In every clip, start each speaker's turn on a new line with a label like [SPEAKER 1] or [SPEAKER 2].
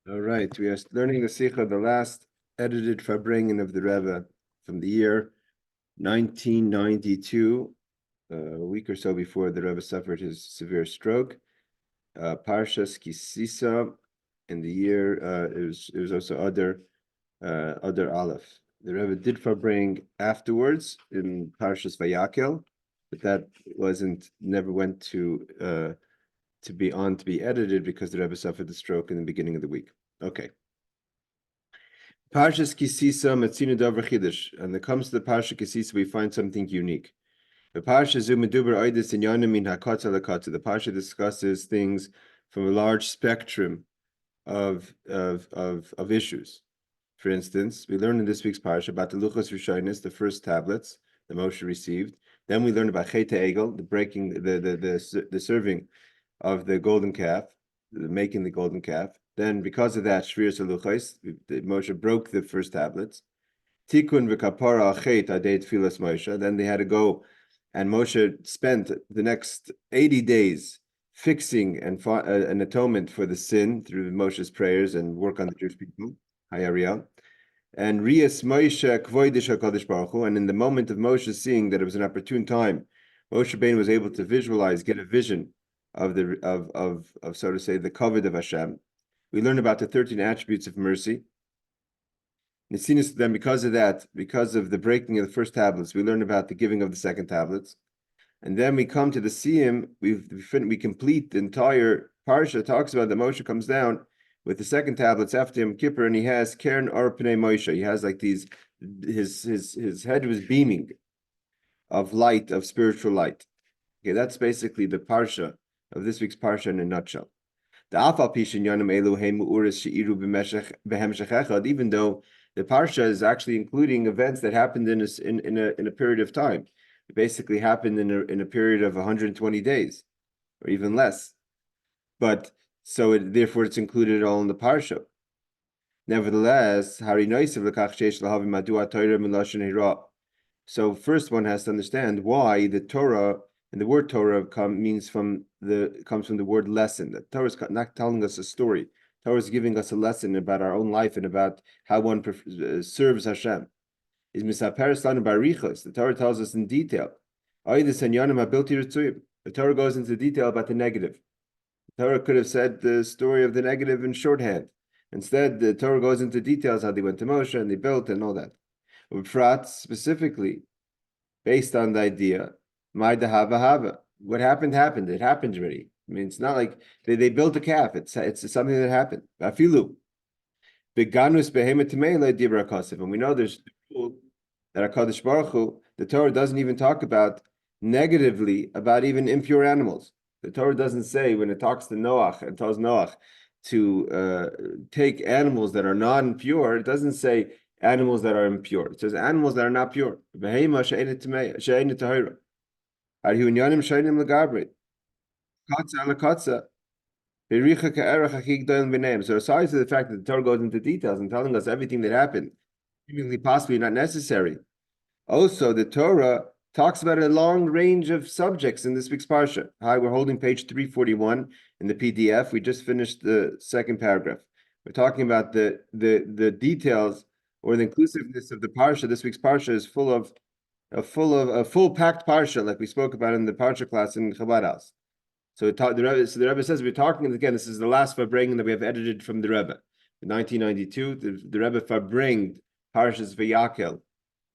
[SPEAKER 1] All right, we are learning the Sicha, the last edited Farbrengen of the Rebbe from the year 1992, a week or so before the Rebbe suffered his severe stroke. Parshas Sisa, in the year it was also other Aleph. The Rebbe did Farbring afterwards in Parshas Vayakel, but that never went to be edited because the Rebbe suffered the stroke in the beginning of the week. Okay. Parshas Kisisa Matzinu Davar Chidush. And when it comes to the Parsha Kisisa, we find something unique. The Parsha Zumeduber Oidis in Yonamin Hakatza Lakatza. The Parsha discusses things from a large spectrum of issues. For instance, we learned in this week's Parsha about the Luchos Rishonis, the first tablets that Moshe received. Then we learned about Chet Egel, the breaking, the serving of the golden calf, making the golden calf. Then, because of that, Shviras Haluchos, Moshe broke the first tablets. Tikkun v'kapara achet adei tfilas Moshe. Then they had to go, and Moshe spent the next 80 days fixing an atonement for the sin through Moshe's prayers and work on the Jewish people. Hayariel. And Rias Moshe Kvoidish HaKadosh Baruch Hu. And in the moment of Moshe seeing that it was an opportune time, Moshe Rabbeinu was able to visualize, get a vision of so to say, the kavod of Hashem. We learn about the 13 attributes of mercy. Then because of that, because of the breaking of the first tablets, we learn about the giving of the second tablets. And then we come to the Siyum, we complete the entire Parsha, talks about that Moshe comes down with the second tablets after Yom Kippur, and he has Keren Or Pnei Moshe. He has like these, his head was beaming of light, of spiritual light. Okay, that's basically the Parsha of this week's Parsha in a nutshell. Even though the Parsha is actually including events that happened in a period of time. It basically happened in a period of 120 days, or even less. But so therefore it's included all in the Parsha. Nevertheless, so first one has to understand why the Torah, and the word Torah comes from the word lesson. The Torah is not telling us a story. Torah is giving us a lesson about our own life and about how one serves Hashem. Is misaperes lanu barichos. The Torah tells us in detail. The Torah goes into detail about the negative. The Torah could have said the story of the negative in shorthand. Instead, the Torah goes into details how they went to Moshe and they built and all that. But specifically, based on the idea, what happened happened. It happened already. I mean, it's not like they built a calf. It's something that happened. Afilu. Beganus behemoth tamela dibra kasev. And we know there's that HaKadosh Baruch Hu, the Torah doesn't even talk about negatively about even impure animals. The Torah doesn't say, when it talks to Noach and tells Noach to take animals that are non-pure, it doesn't say animals that are impure. It says animals that are not pure. So aside to the fact that the Torah goes into details and telling us everything that happened, seemingly possibly not necessary. Also, the Torah talks about a long range of subjects in this week's Parsha. Hi, we're holding page 341 in the PDF. We just finished the second paragraph. We're talking about the details or the inclusiveness of the Parsha. This week's Parsha is full of a full packed Parsha, like we spoke about in the Parsha class in Chabad House. So the Rebbe says we're talking again. This is the last Farbrengen that we have edited from the Rebbe. In 1992, the Rebbe Farbrenged Parshas Vayakel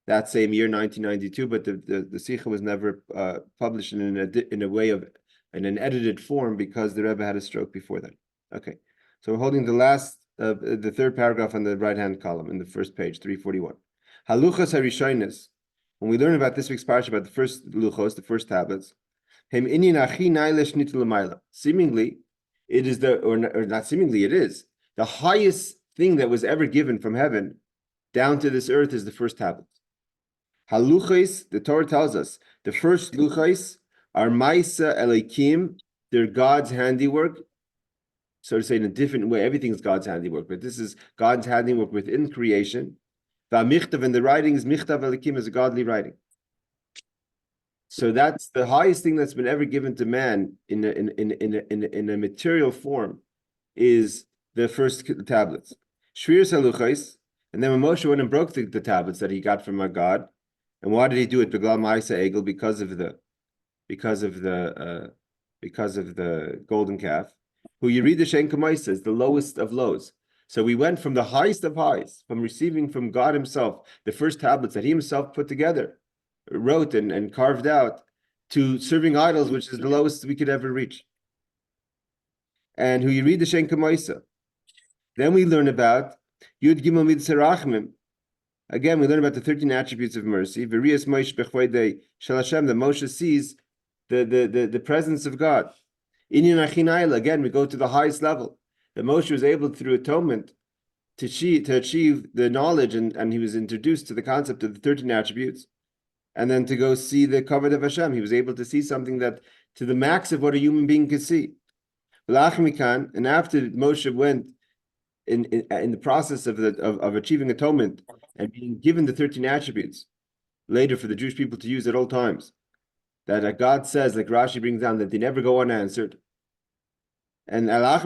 [SPEAKER 1] that same year, 1992, but the Sicha was never published in an edited form because the Rebbe had a stroke before that. Okay, so we're holding the third paragraph on the right-hand column in the first page, 341. Haluchas harishonis. When we learn about this week's parsha, about the first luchos, the first tablets, seemingly it is or not seemingly, it is the highest thing that was ever given from heaven down to this earth is the first tablet. Haluchais, the Torah tells us, the first luchais are Maisa Elikim, they're God's handiwork. So to say in a different way, everything is God's handiwork, but this is God's handiwork within creation. Va'michtav, and the writing is Michtav Elikim, is a godly writing. So that's the highest thing that's been ever given to man in a material form, is the first tablets. Shvir Saluchais, and then when Moshe went and broke the tablets that he got from our God, and why did he do it? Beglal Ma'isa Egel, because of the golden calf. Who you read the Shen Kamaisa is the lowest of lows. So we went from the highest of highs, from receiving from God Himself the first tablets that He Himself put together, wrote and carved out, to serving idols, which is the lowest we could ever reach. And who you read the Shen Kamaisa. Then we learn about Yud Gimel Mitzrachmim. Again, we learn about the 13 attributes of mercy. V'riyas Moshe b'chvoidei shel Hashem, that Moshe sees the presence of God. Inyan Achinayla, again, we go to the highest level. That Moshe was able, through atonement, to achieve the knowledge, and he was introduced to the concept of the 13 attributes. And then to go see the kavod of Hashem. He was able to see something that, to the max of what a human being could see. And after Moshe went in the process of achieving atonement and being given the 13 attributes later for the Jewish people to use at all times, that God says, like Rashi brings down, that they never go unanswered. And then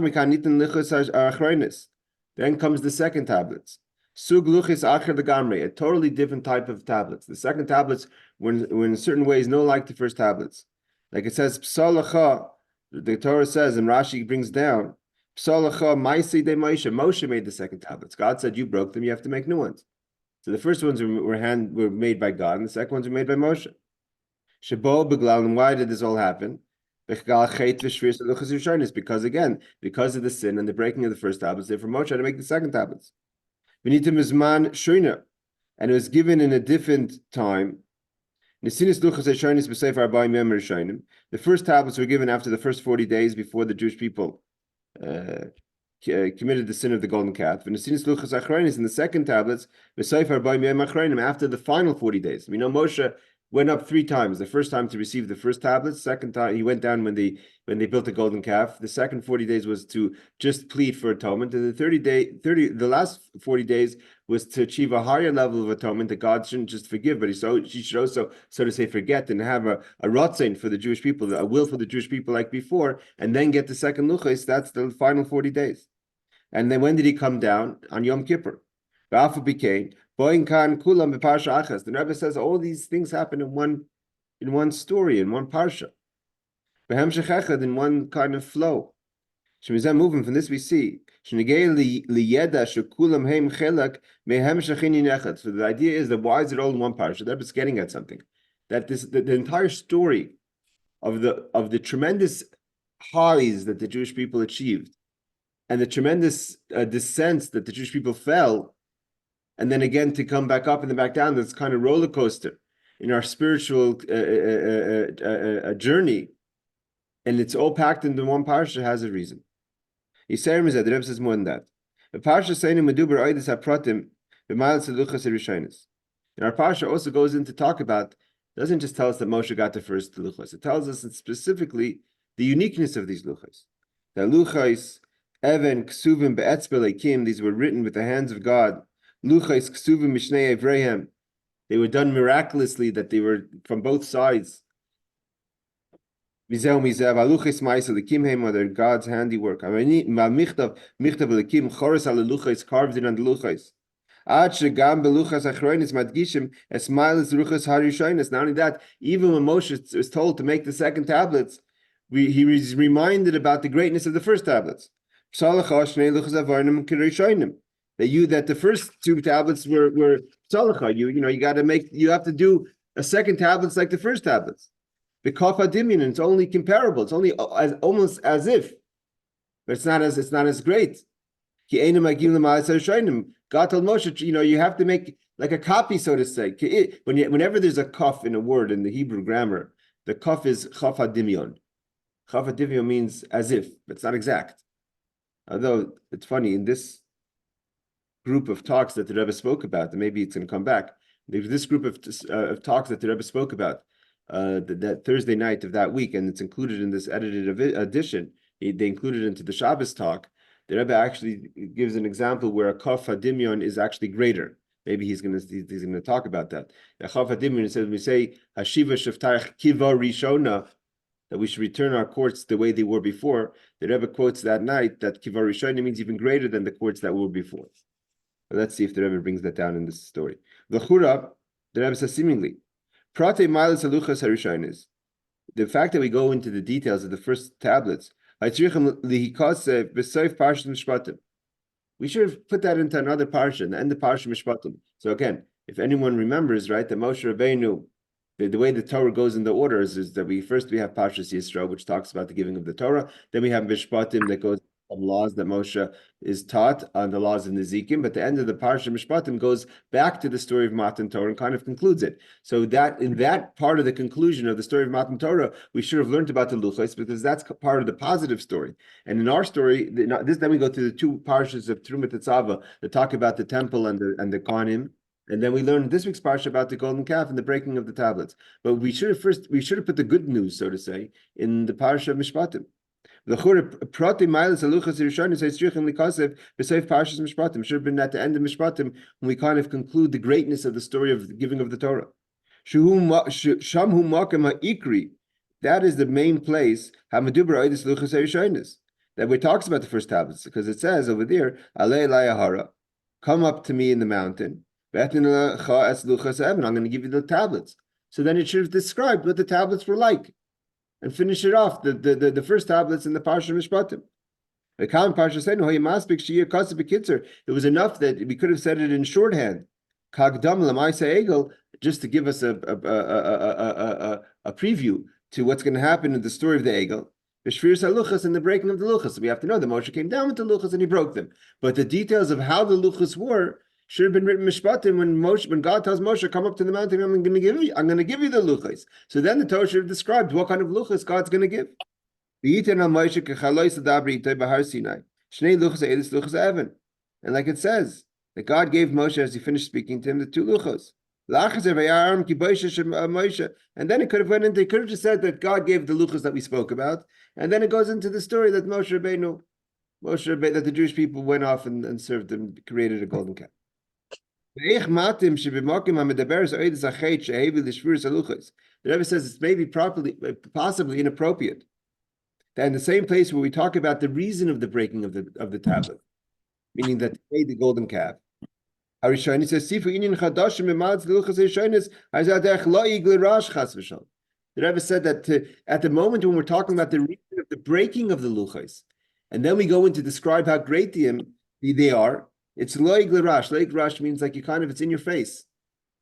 [SPEAKER 1] comes the second tablets. Sug luchis acher legamre, a totally different type of tablets. The second tablets were in certain ways no like the first tablets. Like it says, Psalacha, the Torah says, and Rashi brings down, Psalacha maisi de Moshe. Moshe made the second tablets. God said, you broke them, you have to make new ones. So the first ones were made by God, and the second ones were made by Moshe. Shabo beglal, and why did this all happen? Because again, because of the sin and the breaking of the first tablets, therefore Moshe had to make the second tablets. And it was given in a different time. The first tablets were given after the first 40 days before the Jewish people committed the sin of the golden calf. And the second tablets, after the final 40 days. We know Moshe went up 3 times. The first time to receive the first tablets. Second time he went down when they built the golden calf. The second 40 days was to just plead for atonement. And the last 40 days was to achieve a higher level of atonement, that God shouldn't just forgive, but he should also, so to say, forget, and have a rotzain for the Jewish people, a will for the Jewish people like before, and then get the second luchos. That's the final 40 days. And then when did he come down? On Yom Kippur. Became the Rebbe says all these things happen in one story, in one parsha, in one kind of flow. Moving from this, we see so the idea is that why is it all in one parsha? The Rebbe is getting at something, that the entire story of the tremendous highs that the Jewish people achieved, and the tremendous descents that the Jewish people fell, and then again to come back up and then back down, this kind of roller coaster in our spiritual journey, and it's all packed into one parsha, has a reason. Yisayim is that the Rebbe says more than that. The parsha saying meduber oidis hapratim b'mayil seluchas erishonis. And our parsha also goes in to talk about, doesn't just tell us that Moshe got the first luchos. It tells us specifically the uniqueness of these luchos. The luchos, even ksuvim be'etzbel ekim, these were written with the hands of God. Luchos ksuvim mishnei Evrehem. They were done miraculously, that they were from both sides. They're God's handiwork. Michtav lekim choros al luchos, carved in on the luchos. Not only that, even when Moshe is told to make the second tablets, he is reminded about the greatness of the first tablets. That the first 2 tablets were psalacha. You have to do a second tablets like the first tablets. The kafa dimyon, it's only comparable. It's only almost as if, but it's not as great. God told Moshe, you have to make like a copy, so to say. Whenever there's a kaf in a word in the Hebrew grammar, the kaf is chafa dimyon. Chafa dimyon means as if, but it's not exact. Although it's funny, in this group of talks that the Rebbe spoke about, and maybe it's going to come back, this group of talks that the Rebbe spoke about, that Thursday night of that week, and it's included in this edited edition, they included it into the Shabbos talk. The Rebbe actually gives an example where a kaf hadimyon is actually greater. Maybe he's gonna talk about that. It says when we say Hashiva Sheftarich Kiva Rishona, that we should return our courts the way they were before. The Rebbe quotes that night that Kiva Rishona means even greater than the courts that were before. But let's see if the Rebbe brings that down in this story. The Chura, the Rebbe says seemingly, Prate Milas Haluchas Harishonis. The fact that we go into the details of the first tablets, we should have put that into another parsha, the end of Parsha Mishpatim. So again, if anyone remembers, right, that Moshe Rabbeinu, the way the Torah goes in the orders is that we have Parshas Yisro, which talks about the giving of the Torah. Then we have Mishpatim that goes on laws that Moshe is taught on the laws of Nezikim. But the end of the Parsha Mishpatim goes back to the story of Matan Torah and kind of concludes it. So that in that part of the conclusion of the story of Matan Torah, we should have learned about the Luchos because that's part of the positive story. And in our story, then we go to the two Parshas of Trumat Tetzava that talk about the temple and the Kohanim. And then we learned this week's parsha about the golden calf and the breaking of the tablets. But we should have put the good news, so to say, in the parsha of Mishpatim. The prati milas haluchas rishonis strichen likasev b'seif parshas Mishpatim should have been at the end of Mishpatim when we kind of conclude the greatness of the story of the giving of the Torah. Shamhu makem ha'ikri, that is the main place ha'medubar oidis haluchas rishonis that we talks about the first tablets because it says over there alei layahara, come up to me in the mountain. I'm going to give you the tablets. So then it should have described what the tablets were like and finish it off, the first tablets in the Parsha Mishpatim. The common Parsha said, it was enough that we could have said it in shorthand. Just to give us a preview to what's going to happen in the story of the Egel. The Shviras HaLuchas and the breaking of the Luchas. So we have to know that Moshe came down with the Luchas and he broke them. But the details of how the Luchas were should have been written Mishpatim when God tells Moshe, come up to the mountain, I'm going to give you the luchos. So then the Torah should have described what kind of luchos God's going to give. And like it says, that God gave Moshe as he finished speaking to him the two luchos. And then it could have just said that God gave the luchos that we spoke about, and then it goes into the story that that the Jewish people went off and served them, created a golden calf. The Rebbe says it's maybe possibly inappropriate that in the same place where we talk about the reason of the breaking of the tablet, meaning that they made the golden calf. Harishani says, the Rebbe said that at the moment when we're talking about the reason of the breaking of the luchos, and then we go in to describe how great they are. It's loig l'rash. Loig l'rash means like it's in your face.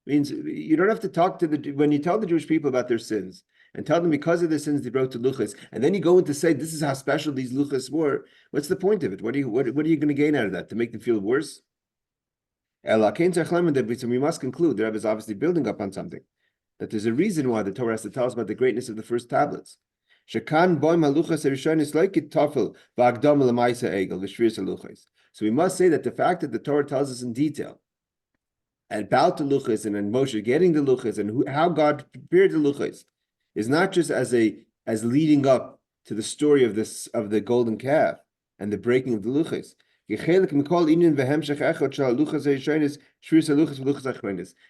[SPEAKER 1] It means you don't have to talk to when you tell the Jewish people about their sins and tell them because of their sins they broke to luchos, and then you go in to say this is how special these luchos were. What's the point of it? What are you going to gain out of that? To make them feel worse? We must conclude the Rebbe is obviously building up on something. That there's a reason why the Torah has to tell us about the greatness of the first tablets. So we must say that the fact that the Torah tells us in detail about the luchos and Moshe getting the luchos and how God prepared the luchos is not just as leading up to the story of the golden calf and the breaking of the luchos.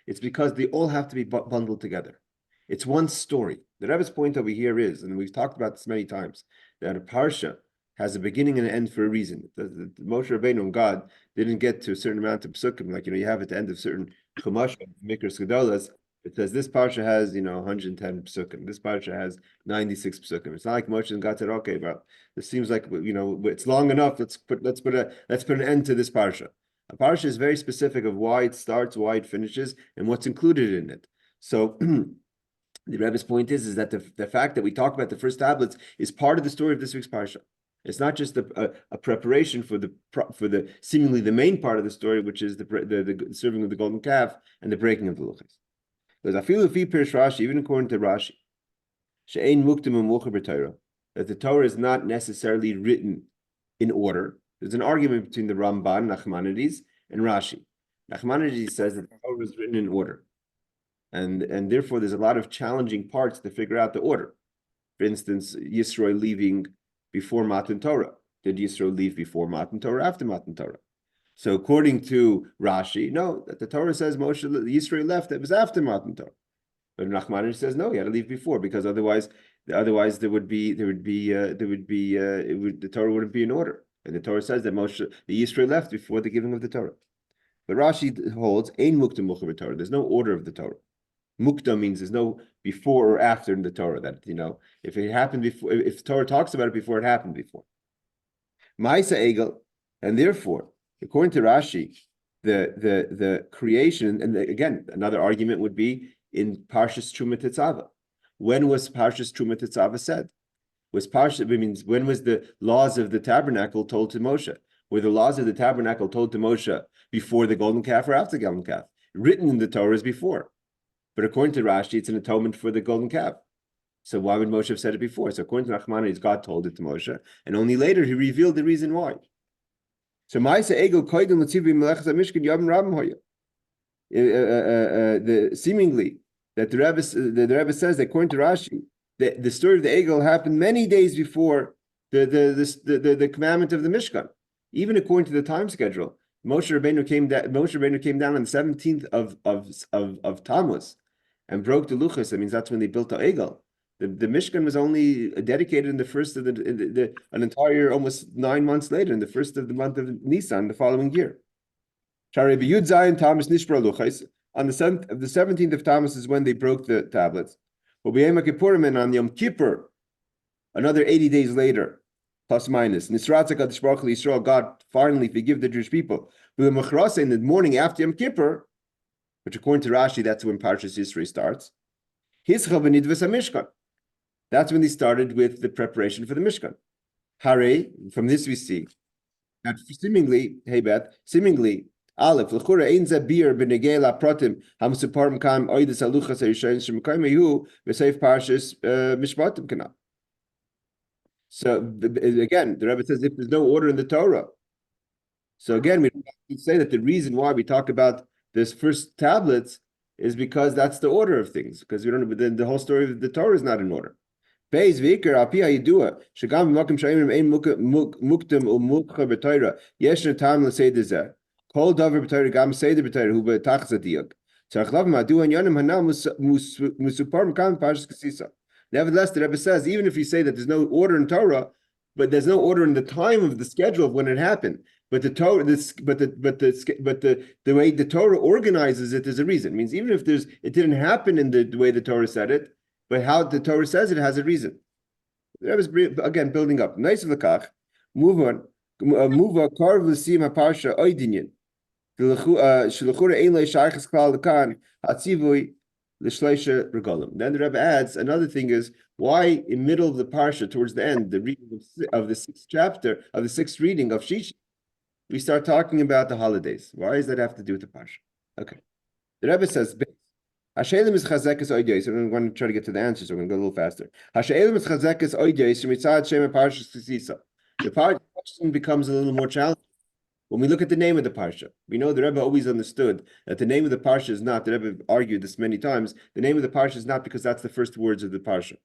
[SPEAKER 1] It's because they all have to be bundled together. It's one story. The Rebbe's point over here is, and we've talked about this many times, that a parsha has a beginning and an end for a reason. The Moshe Rabbeinu and God didn't get to a certain amount of psukim, like you have at the end of certain chumash, mikras gedolas. It says this parsha has 110 psukim. This parsha has 96 psukim. It's not like Moshe and God said, okay, well, this seems like it's long enough. Let's put an end to this parsha. A parsha is very specific of why it starts, why it finishes, and what's included in it. So the Rebbe's point is that the fact that we talk about the first tablets is part of the story of this week's parsha. It's not just a preparation for the seemingly the main part of the story, which is the serving of the golden calf and the breaking of the luchos. Because I feel if he Pirsh Rashi, even according to Rashi, she'ein muktim u'mucher b'Torah, that the Torah is not necessarily written in order. There's an argument between the Ramban, Nachmanides, and Rashi. Nachmanides says that the Torah is written in order. And therefore there's a lot of challenging parts to figure out the order. For instance, Yisro leaving before Matan Torah. Did Yisro leave before Matan Torah, after Matan Torah? So according to Rashi, no, that the Torah says Moshe Yisrael left. It was after Matan Torah. But Nachmanish says no, you had to leave before because otherwise the Torah wouldn't be in order. And the Torah says that the Yisrael left before the giving of the Torah. But Rashi holds ein mukta mucha Torah. There's no order of the Torah. Mukta means there's no before or after in the Torah. That if it happened before, if the Torah talks about it before, it happened before. Ma'isa egel, and therefore, according to Rashi, the creation, and again, another argument would be in Parshas Truma Tetzava. When was Parshas Truma Tetzava said? When was the laws of the tabernacle told to Moshe? Were the laws of the tabernacle told to Moshe before the golden calf or after the golden calf? Written in the Torah is before. But according to Rashi, it's an atonement for the golden calf. So why would Moshe have said it before? So according to Nachmanides, God told it to Moshe, and only later he revealed the reason why. So Ma'isa Egel Koydem L'Tzivi Melechas HaMishkan Yom Rabim Hoya. Seemingly that the Rebbe says that according to Rashi, the story of the Egel happened many days before the commandment of the Mishkan. Even according to the time schedule, Moshe Rabbeinu came down on the 17th of Tammuz and broke the luchas. That means that's when they built the Egel. The Mishkan was only dedicated in the first of an entire almost 9 months later, in the first of the month of Nisan, the following year. On the 17th of Tammuz is when they broke the tablets. And on Yom Kippur, another 80 days later, plus minus, God finally forgive the Jewish people. In the morning after Yom Kippur, which according to Rashi, that's when Parshas Yisro starts. That's when they started with the preparation for the Mishkan. Hare, from this we see that seemingly, Aleph, l'chura ein zabir b'negei laprotim hamsuparim kam oidus aluchas harishayin shemekayim yehu v'seif Parshas Mishpatim kana. So again, the Rebbe says if there's no order in the Torah, so again we say that the reason why we talk about this first tablets is because that's the order of things. Because we don't. But the whole story of the Torah is not in order. Beis v'ikar al pi hayidua shegam b'makom shayim ein muktem u'mukcha b'Torah yesh netam l'sei dezeh. Kol davar b'Torah gam seder b'Torah hu b'tach zadiyuk. Tzarich madu anyanim hanal musupar mekam Parshas Sisa. Nevertheless, the Rebbe says even if you say that there's no order in Torah, but there's no order in the time of the schedule of when it happened. But the Torah, the way the Torah organizes it is a reason. It means even if it didn't happen in the way the Torah said it, but how the Torah says it has a reason. The Rebbe is again building up. Nice of the kach. Move on. Move on. Karv l'sim haparsha oidinyan. Shlachura ein leishayches klal lekan hatzivui l'shleisha regalim. Then the Rebbe adds another thing is why in middle of the parsha towards the end the reading of the 6th chapter of the 6th reading of Shisha we start talking about the holidays. Why does that have to do with the parsha? Okay, the Rebbe says. Hashelim is chazekes oideis. I'm going to try to get to the answers. So we're going to go a little faster. Hashelim is chazekes oideis. Mitzad Shem Parshas Sisa. The question becomes a little more challenging when we look at the name of the parsha. We know the Rebbe always understood that the name of the parsha is not. The Rebbe argued this many times. The name of the parsha is not because that's the first words of the parsha.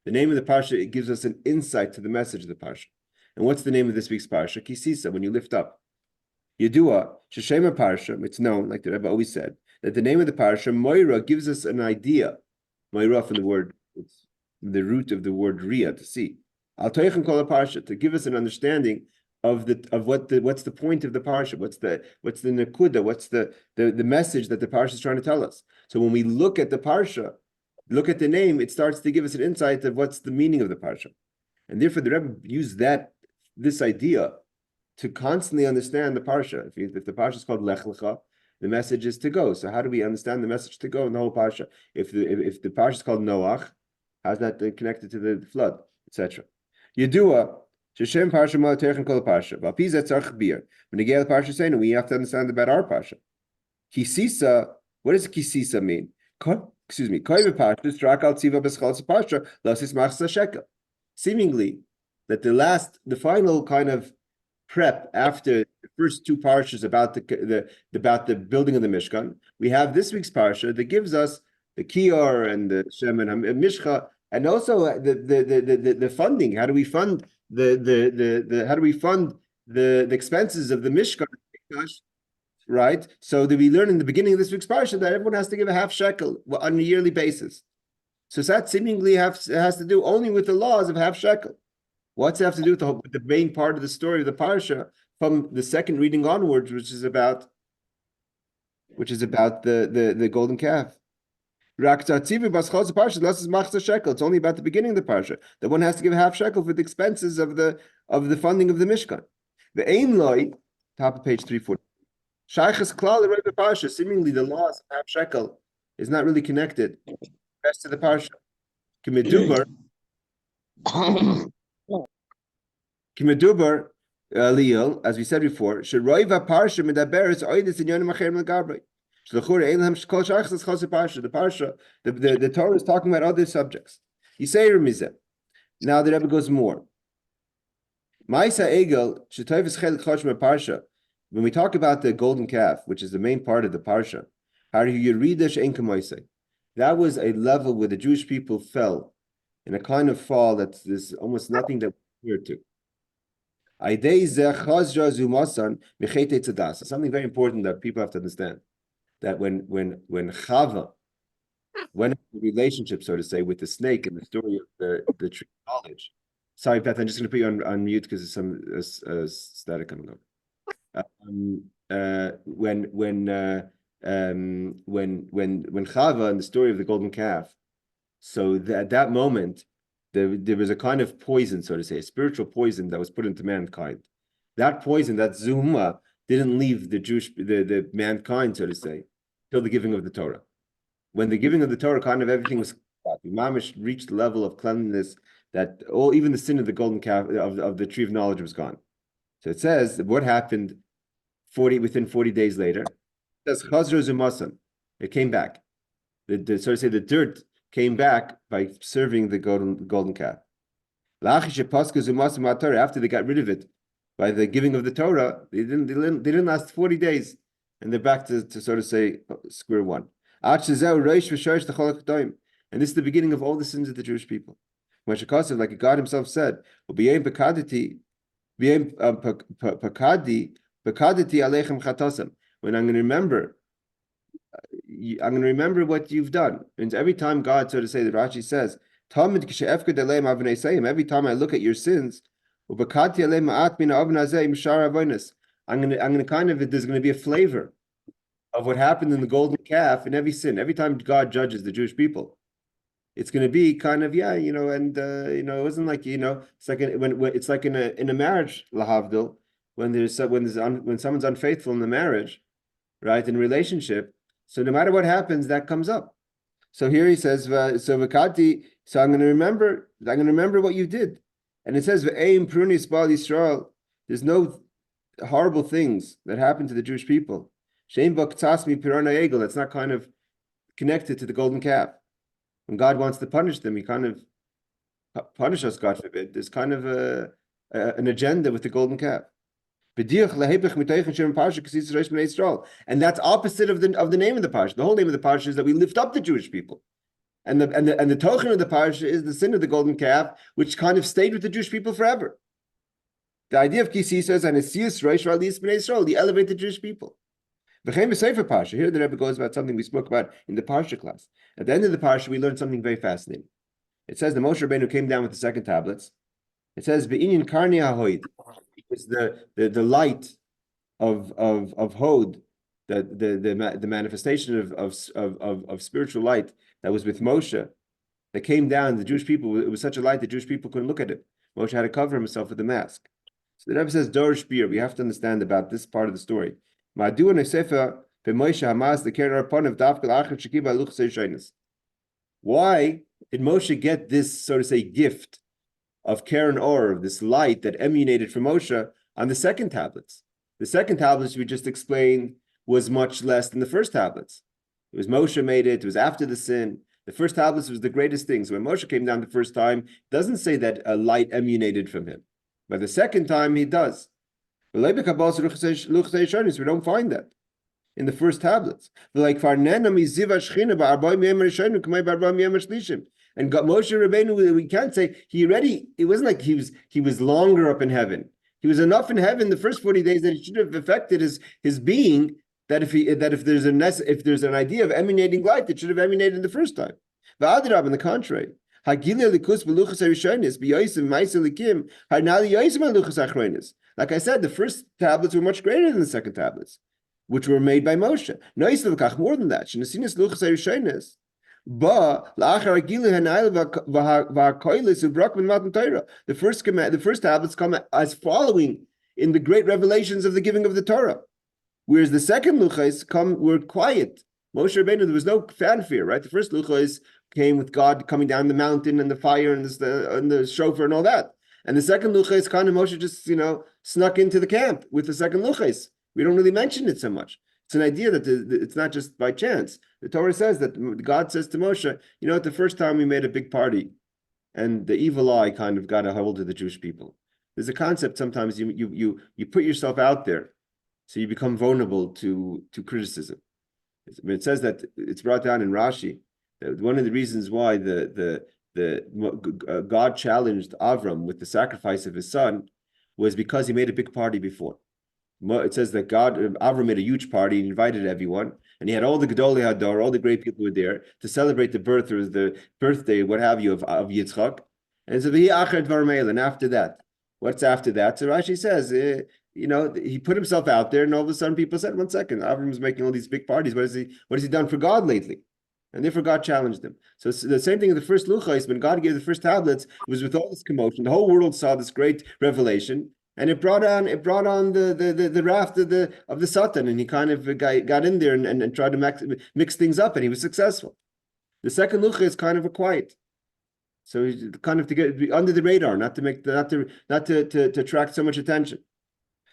[SPEAKER 1] The name of the parsha it gives us an insight to the message of the parsha. And what's the name of this week's parsha? Kisisa. When you lift up. Yedua Sheshema parsha. It's known, like the Rebbe always said, that the name of the parsha, Moira, gives us an idea. Moira from the word, it's the root of the word Ria, to see. Al Toichem Kol parsha, to give us an understanding of what's the point of the parsha, what's the nekuda, what's the message that the parsha is trying to tell us. So when we look at the parsha, look at the name, it starts to give us an insight of what's the meaning of the parsha. And therefore the Rebbe used this idea to constantly understand the parsha. If the parsha is called Lech Lecha, the message is to go. So how do we understand the message to go in the whole parsha? If the parsha is called Noach, how's that connected to the flood, etc.? Yedua Sheshem parsha ma terchen kol parsha. V'apizat tzarich bir. When you get the parsha saying, we have to understand about our parsha. Kisisa. What does kisisa mean? Excuse me. Koyve parsha strak al tziva b'schal parsha lasis machsa shekel. Seemingly, that the final kind of prep after the first 2 parshas about the building of the Mishkan, we have this week's parsha that gives us the Kior and the Shem and Mishcha, and also the funding. How do we fund the expenses of the Mishkan right? So that we learn in the beginning of this week's parsha that everyone has to give a half shekel on a yearly basis. So that seemingly has to do only with the laws of half shekel. What's it have to do with the main part of the story of the parsha from the second reading onwards, which is about the golden calf? It's only about the beginning of the parsha that one has to give a half shekel for the expenses of the funding of the Mishkan. The ain loy, top of page 340. Shaychas klal the parsha. Seemingly, the laws of half shekel is not really connected to the rest of the parsha. Kimedubar Liel, as we said before, Sheroiva Parsha Medaberes Oidis in Yonim Acher Melgabre. Shlachur Elam Shkol Shachas Chos Parsha. The Parsha, the Torah is talking about other subjects. Yisei Remizeh. Now the Rebbe goes more. Ma'isa Egel Shetoivis Chelik Choshma Parsha. When we talk about the golden calf, which is the main part of the Parsha, how do you read this Ein Kamoisei? That was a level where the Jewish people fell in a kind of fall that there's almost nothing that we're here to. Something very important that people have to understand, that when Chava went into the relationship, so to say, with the snake in the story of the tree of knowledge. Sorry, Beth, I'm just going to put you on mute because there's some static coming up. When Chava in the story of the golden calf, so at that moment, there was a kind of poison, so to say, a spiritual poison that was put into mankind. That poison, that zuma, didn't leave the mankind, so to say, till the giving of the Torah. When the giving of the Torah, kind of everything was, Mamish reached the level of cleanliness that even the sin of the golden calf of the tree of knowledge was gone. So it says what happened within 40 days later. It says Chazro Zumasan. It came back. So to say, the dirt came back by serving the golden calf. After they got rid of it by the giving of the Torah, they didn't last 40 days, and they're back to sort of say square one. And this is the beginning of all the sins of the Jewish people. Like God Himself said, when I'm going to remember what you've done. And every time God, so to say, the Rashi says, every time I look at your sins, I'm going to kind of, there's going to be a flavor of what happened in the golden calf in every sin. Every time God judges the Jewish people, it's going to be kind of, it wasn't like, it's like it's like in a marriage, lahavdil, when someone's unfaithful in the marriage, right, in a relationship. So no matter what happens, that comes up. So here he says, so I'm going to remember what you did. And it says, there's no horrible things that happen to the Jewish people. That's not kind of connected to the golden calf. When God wants to punish them, He kind of punish us, God forbid. There's kind of an agenda with the golden calf. And that's opposite of the name of the parsha. The whole name of the parsha is that we lift up the Jewish people, and the token of the parsha is the sin of the golden calf, which kind of stayed with the Jewish people forever. The idea of Sisa is the elevate the Jewish people. Here the Rebbe goes about something we spoke about in the parsha class. At the end of the parsha, we learned something very fascinating. It says the Moshe Rabbeinu came down with the second tablets. It says Be'inyan Karni HaHoid. It's the light of Hod, the manifestation of spiritual light that was with Moshe, that came down. The Jewish people, it was such a light that Jewish people couldn't look at it. Moshe had to cover himself with a mask. So the Rebbe says Dorish Bir. We have to understand about this part of the story. Why did Moshe get this, so to say, gift of Karen Or, of this light that emanated from Moshe on the second tablets? The second tablets we just explained was much less than the first tablets. It was Moshe made it. It was after the sin. The first tablets was the greatest thing. So when Moshe came down the first time, it doesn't say that a light emanated from him. But the second time he does. We don't find that in the first tablets. And Moshe Rabbeinu, we can't say it wasn't like he was longer up in heaven. He was enough in heaven the first 40 days that it should have affected his being. That if there's an idea of emanating light, it should have emanated in the first time. V'adrab, on the contrary. Like I said, the first tablets were much greater than the second tablets, which were made by Moshe. More than that. The first tablets come as following in the great revelations of the giving of the Torah. Whereas the second luchos were quiet. Moshe Rabbeinu, there was no fanfare, right? The first luchos came with God coming down the mountain and the fire and the shofar and all that. And the second luchos, kind of Moshe just, snuck into the camp with the second luchos. We don't really mention it so much. It's an idea that it's not just by chance. The Torah says that God says to Moshe, at the first time we made a big party and the evil eye kind of got a hold of the Jewish people. There's a concept sometimes you put yourself out there, so you become vulnerable to criticism. It says that it's brought down in Rashi that one of the reasons why God challenged Avram with the sacrifice of his son was because he made a big party before. It says that Avram made a huge party and invited everyone, and he had all the Gedolei Hador, all the great people were there to celebrate the birth or the birthday, what have you, of Yitzchak. And so and after that, what's after that? So Rashi says, he put himself out there, and all of a sudden people said, 1 second, Avram's making all these big parties. What has he done for God lately? And therefore God challenged him. So it's the same thing in the first luchos, when God gave the first tablets, it was with all this commotion. The whole world saw this great revelation, and it brought on the wrath of the Satan, and he kind of got in there and tried to mix things up, and he was successful. The second lucha is kind of a quiet. So he's kind of to get under the radar, not to attract so much attention.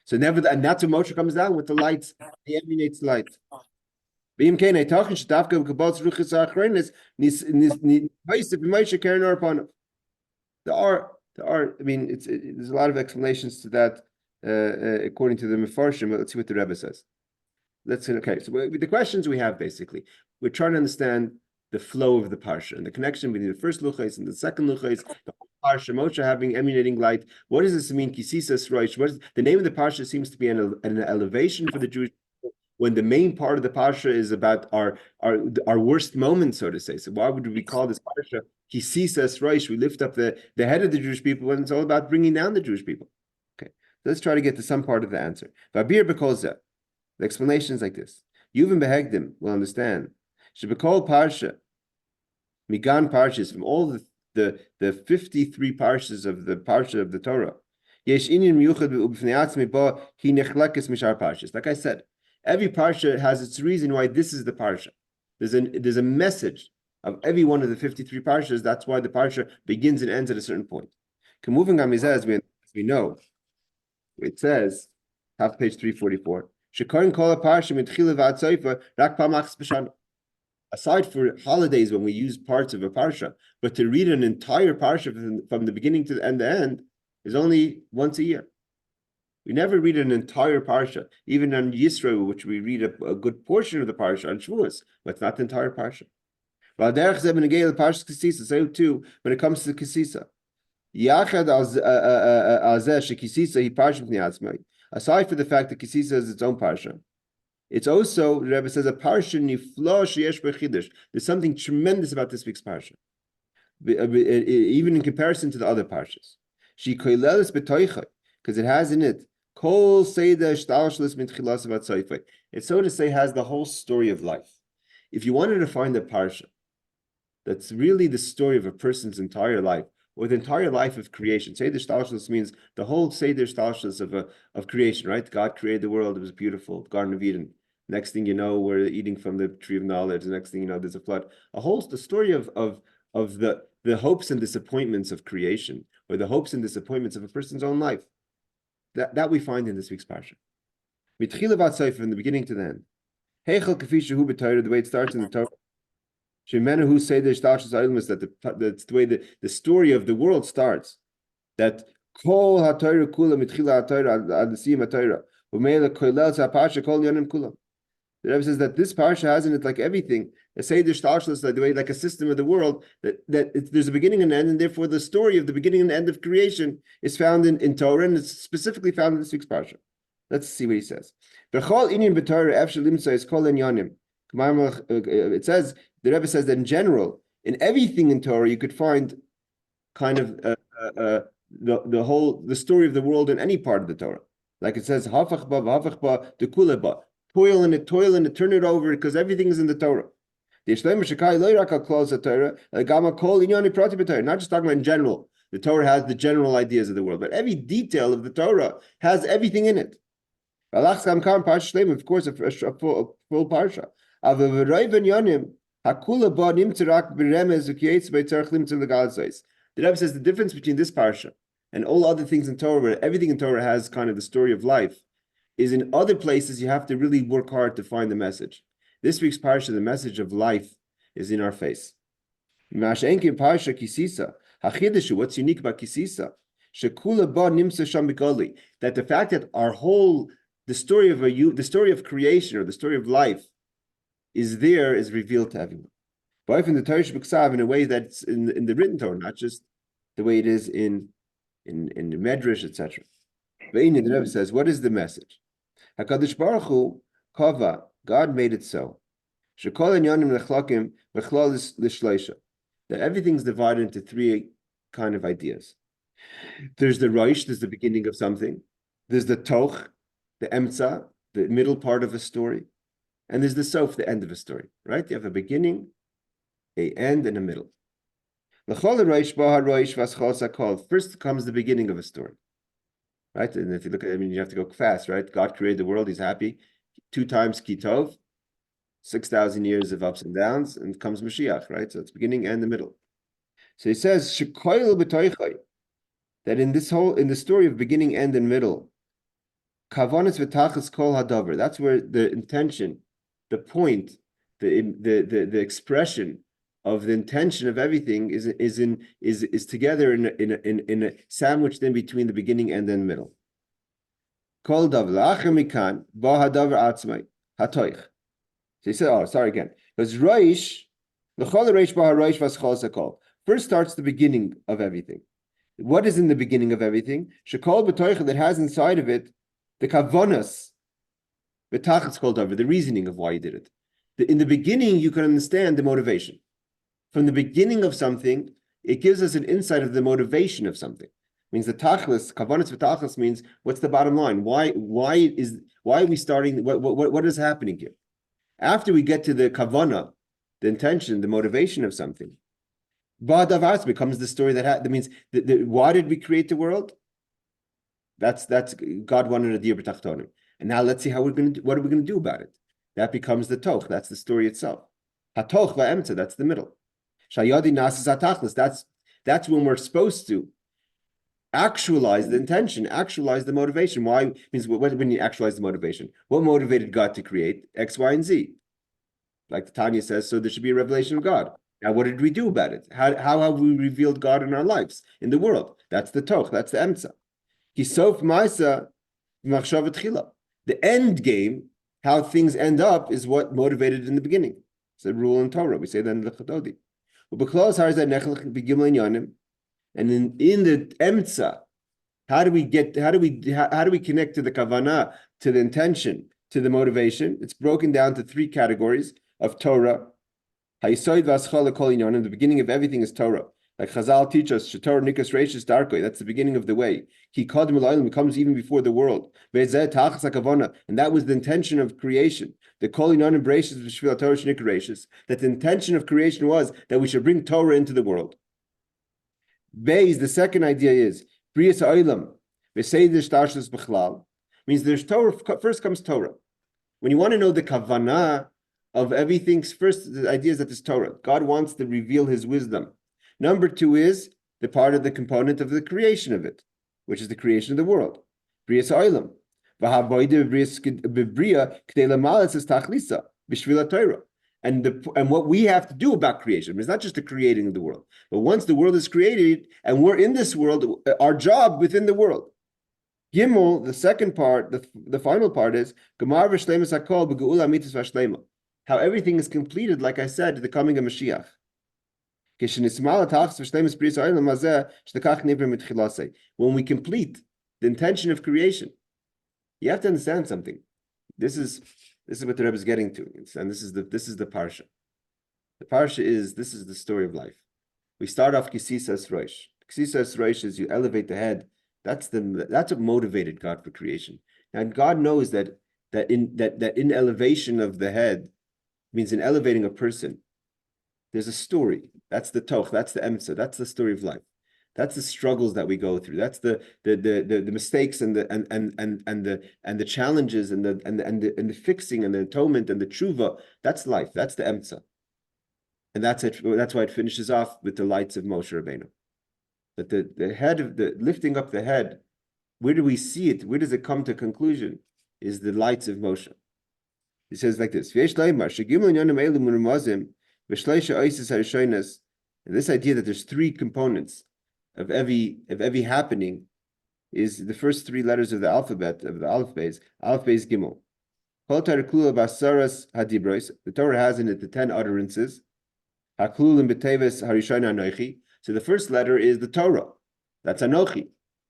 [SPEAKER 1] So and that's when Moshe comes down with the lights. He emanates light. There are. I mean, there's a lot of explanations to that according to the Mefarshim. But let's see what the Rebbe says. Okay. So the questions we have basically, we're trying to understand the flow of the parsha and the connection between the first luchos and the second luchos. The parsha, Moshe having emanating light. What does this mean? Kisisas Rosh. The name of the parsha seems to be an elevation for the Jewish people, when the main part of the parsha is about our worst moments, so to say. So why would we call this parsha Kisisas Rosh? We lift up the head of the Jewish people when it's all about bringing down the Jewish people. Okay, let's try to get to some part of the answer. Vabir bekolza. The explanation is like this. Yuvim behegdim will understand. Shebekol parsha, migan parshas, from all the 53 parshas of the parsha of the Torah. Yesh inyan miyuchad b'fnei atzmi bo hi nechlekes mishar parshas. Like I said, every parsha has its reason why this is the parsha. There's a message of every one of the 53 parshas. That's why the parsha begins and ends at a certain point. Moving on, as we know, it says, half page 344. Aside for holidays when we use parts of a parsha, but to read an entire parsha from the beginning to the end is only once a year. We never read an entire parsha, even on Yisro, which we read a good portion of the parsha on Shavuos, but it's not the entire parsha. So too, when it comes to Kisisa. Aside from the fact that Kisisa is its own parsha, it's also, the Rebbe says, a parsha niflo sheyesh bechidush. There's something tremendous about this week's parsha, even in comparison to the other parshas. She koilelis betoicha, because it has in it kol seder shtalshlis min tchilas v'atzayfei. It, so to say, has the whole story of life. If you wanted to find a parsha that's really the story of a person's entire life, or the entire life of creation. Seder Shtalshus means the whole Seder Shtalshus of creation, right? God created the world, it was beautiful, the Garden of Eden. Next thing you know, we're eating from the tree of knowledge. The next thing you know, there's a flood. The story of the hopes and disappointments of creation, or the hopes and disappointments of a person's own life. That we find in this week's parsha. From the beginning to the end. The way it starts in the Torah. Who say that's the way the story of the world starts. That kol haTorah kula mitchila haTorah ad siyum haTorah u'meila koilel parsha kol yonim kula. The Rebbe says that this parsha has in it, like everything, A Seder Shtalshlus, the way like a system of the world, there's a beginning and end, and therefore the story of the beginning and end of creation is found in Torah, and it's specifically found in this week's parsha. Let's see what he says. It says, the Rebbe says that in general, in everything in Torah, you could find kind of the story of the world in any part of the Torah. Like it says, hafach ba, hafach ba, dekule ba. Toil in it, turn it over, because everything is in the Torah. Not just talking about in general. The Torah has the general ideas of the world, but every detail of the Torah has everything in it. Of course, a full parsha. The Rebbe says the difference between this parsha and all other things in Torah, where everything in Torah has kind of the story of life, is in other places you have to really work hard to find the message. This week's parsha, the message of life, is in our face. What's unique about Kisisa? That the fact that the story of creation, or the story of life, is revealed to everyone. Both in the Torah in a way that's in the written Torah, not just the way it is in the Medrash, etc. The Rebbe says, what is the message? HaKadosh Baruch Hu kava, God made it so. That everything's divided into three kind of ideas. There's the Rosh, there's the beginning of something. There's the Toch, the Emtza, the middle part of a story. And there's the Sof, the end of a story, right? You have a beginning, a end, and a middle. First comes the beginning of a story, right? And if you look at it, you have to go fast, right? God created the world, he's happy. 2 times Kitov, 6,000 years of ups and downs, and comes Mashiach, right? So it's beginning and the middle. So he says, that in the story of beginning, end, and middle, kavanas v'tachas kol hadavar, that's where the intention, the point, the expression of the intention of everything is together in a sandwiched in between the beginning and then middle. Kol davar la'acher mikan ba hadavar atzmai hatoich. So he said, again. Because Rosh, first starts the beginning of everything. What is in the beginning of everything? Shekol b'toicha, that has inside of it the kavanas, b'tachas kol davar, the reasoning of why he did it. In the beginning, you can understand the motivation. From the beginning of something, it gives us an insight of the motivation of something. It means the tachlis, kavanas v'tachlis means what's the bottom line? Why are we starting? What is happening here? After we get to the kavana, the intention, the motivation of something, Ba'adavas becomes the story that means why did we create the world? That's God wanted a dir b'tachtonim, and now let's see what are we going to do about it. That becomes the toch. That's the story itself. Hatoch va'emtza. That's the middle. Shayadi nasas hatachlis. That's when we're supposed to actualize the intention, actualize the motivation. Why means when you actualize the motivation? What motivated God to create X, Y, and Z? Like the Tanya says, so there should be a revelation of God. Now, what did we do about it? How have we revealed God in our lives, in the world? That's the toch, that's the emtza. Kisof ma'isa machshav tchila. The end game, how things end up, is what motivated in the beginning. It's a rule in Torah. We say that in the Chatodi. And in the emtza, how do we connect to the kavanah, to the intention, to the motivation? It's broken down to 3 categories of Torah. The beginning of everything is Torah. Like Chazal teach us, Shetor Nikas Reishis Darkoi, that's the beginning of the way. He comes even before the world. And that was the intention of creation. The Kolinonim Breishis V'Shvil Torah Shnik Reishis. That the intention of creation was that we should bring Torah into the world. Beis, the second idea is Brias Ha'olam V'Seidish Tarshus B'Chlal, means there's Torah. First comes Torah. When you want to know the kavanah of everything, first the idea is that there's Torah. God wants to reveal His wisdom. Number 2 is the part of the component of the creation of it, which is the creation of the world. Brias Ha'olam V'Havoida B'Bria K'dei L'Malas is Tachlisa B'Shvil Torah. And what we have to do about creation, it's not just the creating of the world, but once the world is created and we're in this world, our job within the world. Gimel, the second part, the final part is Gemar v'shleimus hakol b'geula mitzvah v'shleima. how everything is completed, like I said, the coming of Mashiach. When we complete the intention of creation, you have to understand something. This is what the Rebbe is getting to, and this is the parsha. The parsha is the story of life. We start off Kisisas Rosh. Kisisas Rosh is you elevate the head. That's what motivated God for creation. And God knows that in elevation of the head means in elevating a person, there's a story. That's the toch. That's the emsa. That's the story of life. That's the struggles that we go through. That's the mistakes and the challenges and the fixing and the atonement and the tshuva. That's life. That's the emsa. And that's it. That's why it finishes off with the lights of Moshe Rabbeinu. That the head of the lifting up the head, where do we see it? Where does it come to conclusion? Is the lights of Moshe. He says like this: and this idea that there's three components of every happening is the first three letters of the alphabet of the Aleph Beis Gimel. The Torah has in it the 10 utterances. So the first letter is the Torah. That's Anochi.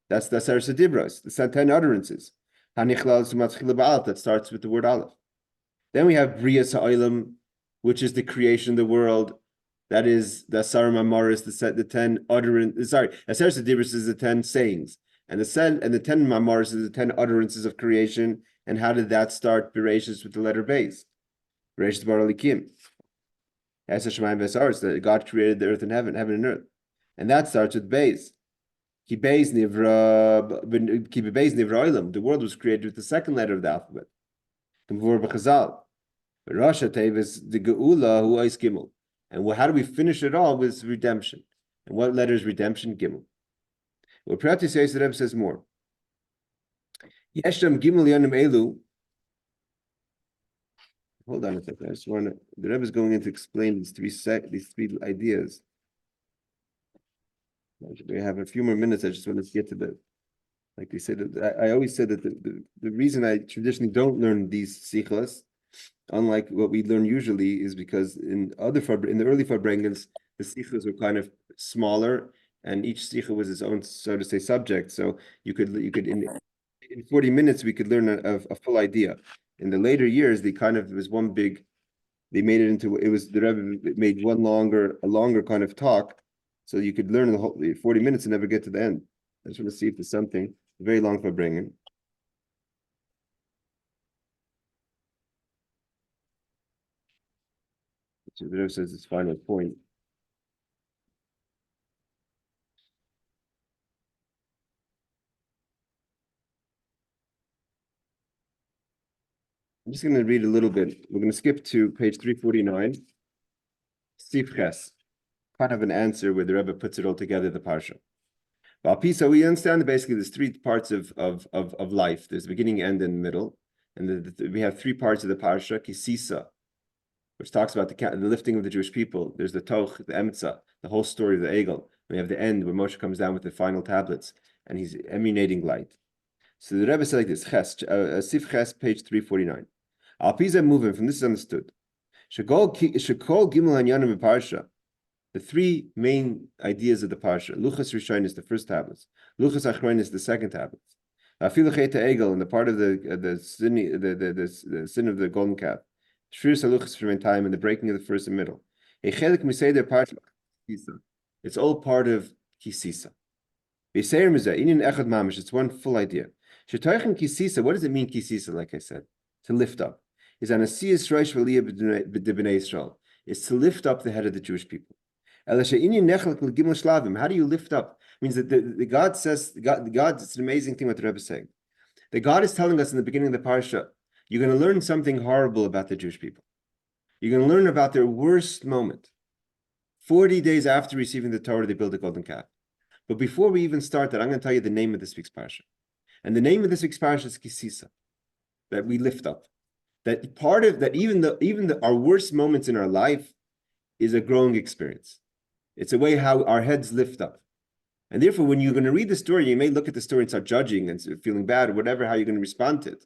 [SPEAKER 1] That's the Aseres Hadibros. The 10 utterances. That starts with the word Aleph. Then we have Brias Ha'olam, which is the creation of the world. That is the Asar Mamaris, the 10 utterances. Sorry, Aseres Hadibros is the 10 sayings, and the 10 Mamaris is the 10 utterances of creation. And how did that start? Bereshis with the letter Beis. Bereshis Bar Alikim. That God created the earth and heaven and earth, and that starts with Beis. The world was created with the second letter of the alphabet. And how do we finish it all with redemption? And what letter is redemption? Gimel. Well, Prati says the Rebbe says more. Yesham Gimel Yanim Elu. Hold on a second. I just want to. The Rebbe is going in to explain these three ideas. We have a few more minutes. I just want to get to the. Like they said, I always said that the reason I traditionally don't learn these sichos, unlike what we learn usually, is because in the early farbrengens, the sichos were kind of smaller, and each sicha was its own, so to say, subject. So you could in 40 minutes we could learn a full idea. In the later years, it was one big. They made it into the Rebbe made a longer kind of talk, so you could learn the whole 40 minutes and never get to the end. I just want to see if there's something very long for bringing. So the Rebbe says its final point. I'm just going to read a little bit. We're going to skip to page 349. Sifches, kind of an answer where the Rebbe puts it all together, the parsha. So we understand that basically there's three parts of life. There's the beginning, end, and middle. And we have three parts of the parsha, Sisa, which talks about the lifting of the Jewish people. There's the Toch, the Emtza, the whole story of the Egel. We have the end where Moshe comes down with the final tablets and he's emanating light. So the Rebbe said like this, Sif Ches, page 349. Al Pisa moving from this is understood. Shekol Gimel Hanyanim Parsha. The three main ideas of the parsha. Luchas Rishon is the first tablet. Luchas Achron is the second tablet. Afilu Cheta Egel and the part of the sin of the golden calf. Shvir Saluchas from time and the breaking of the first and middle. Echelik Miseder Parsha. It's all part of Kisisa. Beisayim is Inin Echad Mamish. It's one full idea. Shetoichem Kisisa. What does it mean Kisisa? Like I said, to lift up. Is Anasiyas Rosh V'Aliyah B'Dibnei Yisrael. Is to lift up the head of the Jewish people. How do you lift up? It means that the God says, God, it's an amazing thing what the Rebbe is saying. The God is telling us in the beginning of the parsha, you're going to learn something horrible about the Jewish people. You're going to learn about their worst moment. 40 days after receiving the Torah, they built a golden calf. But before we even start that, I'm going to tell you the name of this week's parsha. And the name of this week's parsha is Kisisa, that we lift up. That part of that, even our worst moments in our life is a growing experience. It's a way how our heads lift up. And therefore, when you're going to read the story, you may look at the story and start judging and feeling bad or whatever, how you're going to respond to it.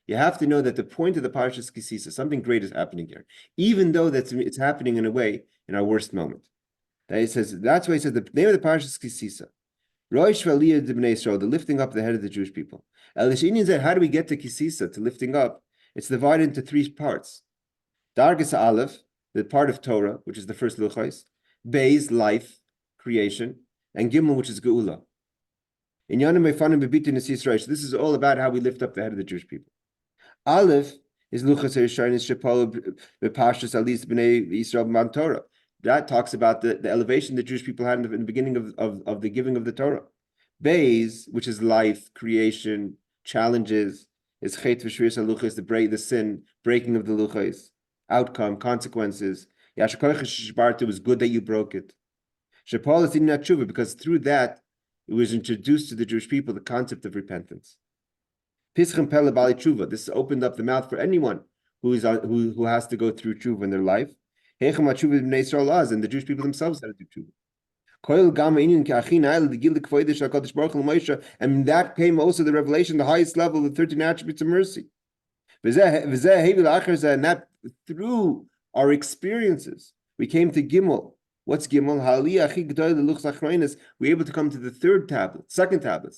[SPEAKER 1] You have to know that the point of the Parshas Kisisa, something great is happening here, even though it's happening in a way in our worst moment. That's why he says the name of the Parshas Kisisa. Rosh Valiyah de Bnei Yisrael, the lifting up the head of the Jewish people. Elishinian said, how do we get to Kisisa, to lifting up? It's divided into three parts. Dargas Aleph, the part of Torah, which is the first Luchais. Beis, life, creation. And Gimel, which is Geula. In Yanim Mefanim Bebitin Nesis Reish, this is all about how we lift up the head of the Jewish people. Aleph is Luchas Erishanis Shepol Parshas Alis Bnei Yisrael Man Torah. That talks about the elevation the Jewish people had in the beginning of the giving of the Torah. Beis, which is life, creation, challenges, is Chet V'Shvius HaLuchas, the sin, breaking of the Luchas, outcome, consequences. It was good that you broke it. Shepol is in Tshuva, because through that, it was introduced to the Jewish people the concept of repentance. Pischem Pele Bali Tshuva. This opened up the mouth for anyone who has to go through Tshuva in their life. And the Jewish people themselves had to do Tshuva. And that came also the revelation, the highest level of the 13 attributes of mercy. And that through our experiences, we came to Gimel. What's Gimel? We're able to come to the second tablet,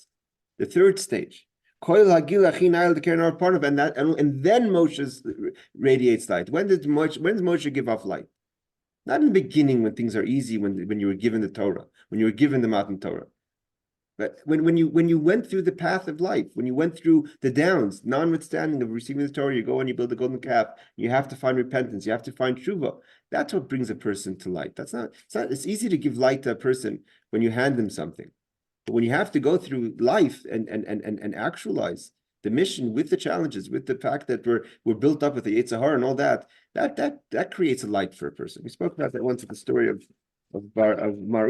[SPEAKER 1] the third stage. And then Moshe radiates light. When does Moshe give off light? Not in the beginning when things are easy, when you were given the Torah, when you were given the Matan Torah. But when you went through the path of life, when you went through the downs, notwithstanding of receiving the Torah, you go and you build a golden calf. You have to find repentance. You have to find tshuva. That's what brings a person to light. It's easy to give light to a person when you hand them something. But when you have to go through life and actualize the mission with the challenges, with the fact that we're built up with the Yetzer Hara and all that creates a light for a person. We spoke about that once at the story of Mar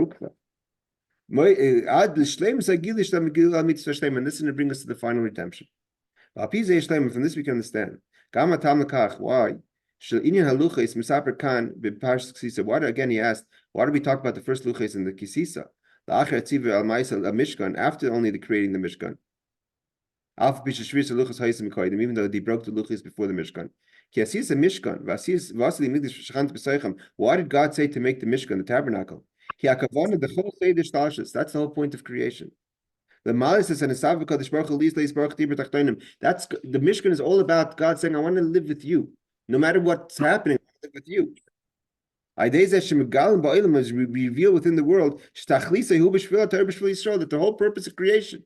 [SPEAKER 1] Ukva. And this is going to bring us to the final redemption. From this we can understand why. Again, he asked, why do we talk about the first luchos in the Kisisa? After only the creating the Mishkan. Even though they broke the luchos before the Mishkan. Why did God say to make the Mishkan, the tabernacle? That's the whole point of creation. The Mishkan is all about God saying, I want to live with you. No matter what's happening, I want to live with you. Reveal within the world that the whole purpose of creation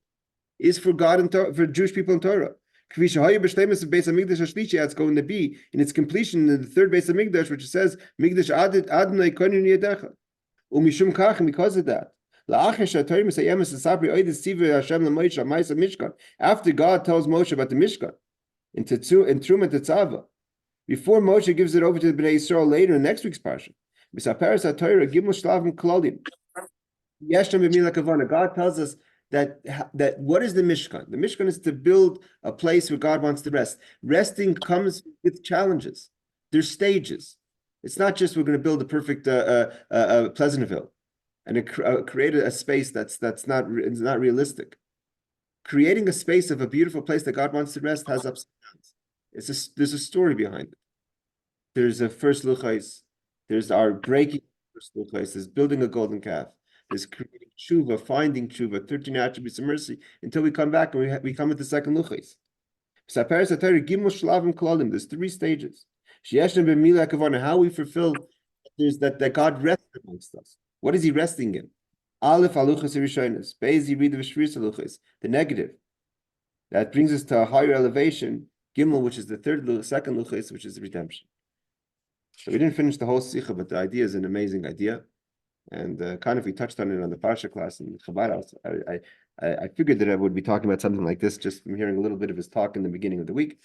[SPEAKER 1] is for God and for Jewish people in Torah. It's going to be in its completion in the third base of Migdash, which says, Migdash Adonai Koinu Yadecha. Because of that, after God tells Moshe about the Mishkan in Truma Tetzava, before Moshe gives it over to the Bnei Yisrael later in next week's parsha, God tells us that what is the Mishkan? The Mishkan is to build a place where God wants to rest. Resting comes with challenges. There's stages. It's not just we're going to build a perfect Pleasantville and create a space that's not realistic. Creating a space of a beautiful place that God wants to rest has ups and downs. There's a story behind it. There's a first luchais. There's our breaking first luchais. There's building a golden calf. There's creating tshuva, finding tshuva, 13 attributes of mercy until we come back and we come with the second luchais. There's three stages. How we fulfill that God rests amongst us. What is He resting in? Aleph aluchas erishonos. Beis yirid v'shvius aluchas. The negative. That brings us to a higher elevation. Gimel, which is the second luchas, which is redemption. So we didn't finish the whole Sicha, but the idea is an amazing idea. And kind of we touched on it on the Parsha class in Chabad House. I figured that I would be talking about something like this just from hearing a little bit of his talk in the beginning of the week.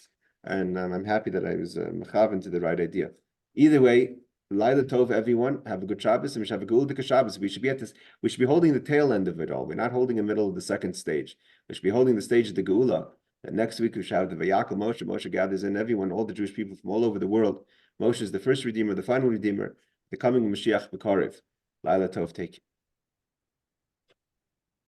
[SPEAKER 1] And I'm happy that I was mechaven to the right idea. Either way, Laila Tov, everyone. Have a good Shabbos, and we should have a good Shabbos. We should be we should be holding the tail end of it all. We're not holding the middle of the second stage. We should be holding the stage of the Geula. And next week we should have the Vayakal Moshe. Moshe gathers in everyone, all the Jewish people from all over the world. Moshe is the first Redeemer, the final Redeemer, the coming Mashiach B'Karev. Laila Tov, take care.